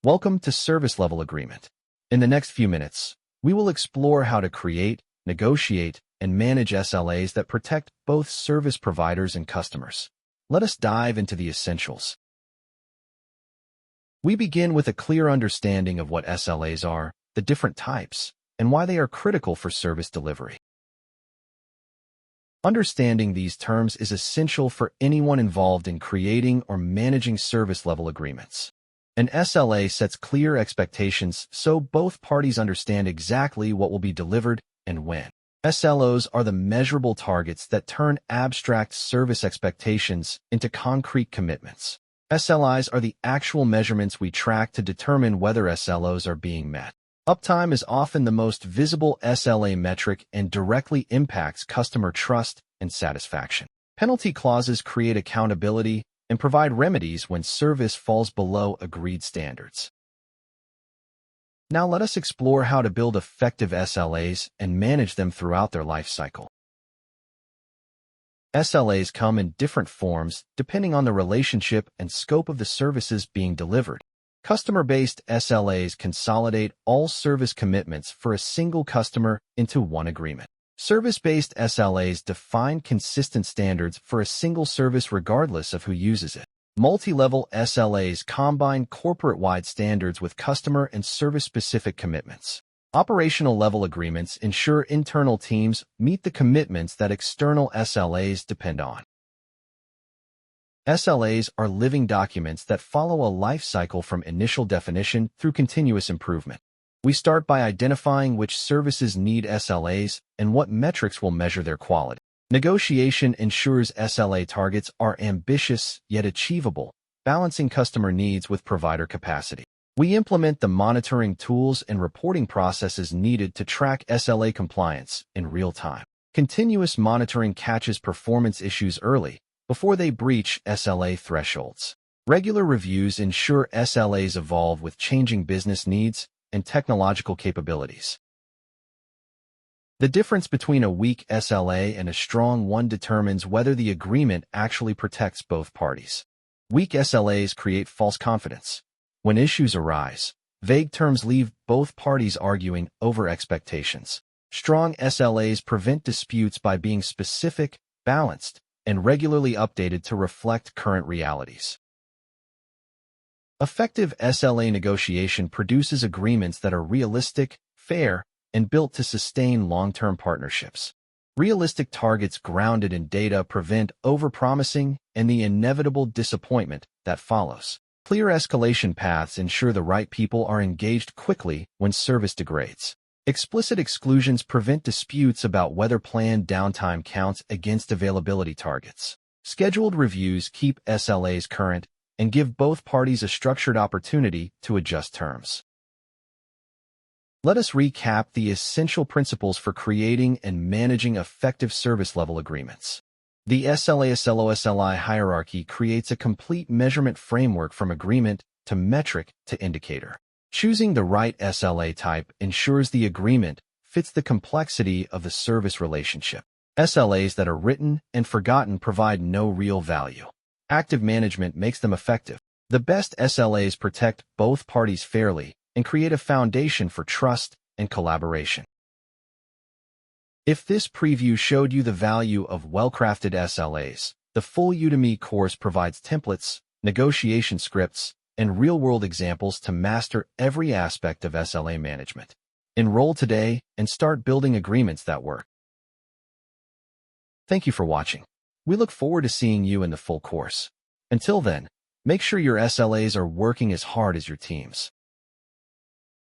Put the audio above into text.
Welcome to Service Level Agreement. In the next few minutes, we will explore how to create, negotiate, and manage SLAs that protect both service providers and customers. Let us dive into the essentials. We begin with a clear understanding of what SLAs are, the different types, and why they are critical for service delivery. Understanding these terms is essential for anyone involved in creating or managing service-level agreements. An SLA sets clear expectations so both parties understand exactly what will be delivered and when. SLOs are the measurable targets that turn abstract service expectations into concrete commitments. SLIs are the actual measurements we track to determine whether SLOs are being met. Uptime is often the most visible SLA metric and directly impacts customer trust and satisfaction. Penalty clauses create accountability and provide remedies when service falls below agreed standards. Now let us explore how to build effective SLAs and manage them throughout their life cycle. SLAs come in different forms depending on the relationship and scope of the services being delivered. Customer-based SLAs consolidate all service commitments for a single customer into one agreement. Service-based SLAs define consistent standards for a single service regardless of who uses it. Multi-level SLAs combine corporate-wide standards with customer and service-specific commitments. Operational-level agreements ensure internal teams meet the commitments that external SLAs depend on. SLAs are living documents that follow a life cycle from initial definition through continuous improvement. We start by identifying which services need SLAs and what metrics will measure their quality. Negotiation ensures SLA targets are ambitious yet achievable, balancing customer needs with provider capacity. We implement the monitoring tools and reporting processes needed to track SLA compliance in real time. Continuous monitoring catches performance issues early, before they breach SLA thresholds. Regular reviews ensure SLAs evolve with changing business needs and technological capabilities. The difference between a weak SLA and a strong one determines whether the agreement actually protects both parties. Weak SLAs create false confidence. When issues arise, vague terms leave both parties arguing over expectations. Strong SLAs prevent disputes by being specific, balanced, and regularly updated to reflect current realities. Effective SLA negotiation produces agreements that are realistic, fair, and built to sustain long-term partnerships. Realistic targets grounded in data prevent overpromising and the inevitable disappointment that follows. Clear escalation paths ensure the right people are engaged quickly when service degrades. Explicit exclusions prevent disputes about whether planned downtime counts against availability targets. Scheduled reviews keep SLAs current and give both parties a structured opportunity to adjust terms. Let us recap the essential principles for creating and managing effective service-level agreements. The SLA-SLO-SLI hierarchy creates a complete measurement framework from agreement to metric to indicator. Choosing the right SLA type ensures the agreement fits the complexity of the service relationship. SLAs that are written and forgotten provide no real value. Active management makes them effective. The best SLAs protect both parties fairly and create a foundation for trust and collaboration. If this preview showed you the value of well-crafted SLAs, the full Udemy course provides templates, negotiation scripts, and real-world examples to master every aspect of SLA management. Enroll today and start building agreements that work. Thank you for watching. We look forward to seeing you in the full course. Until then, make sure your SLAs are working as hard as your teams.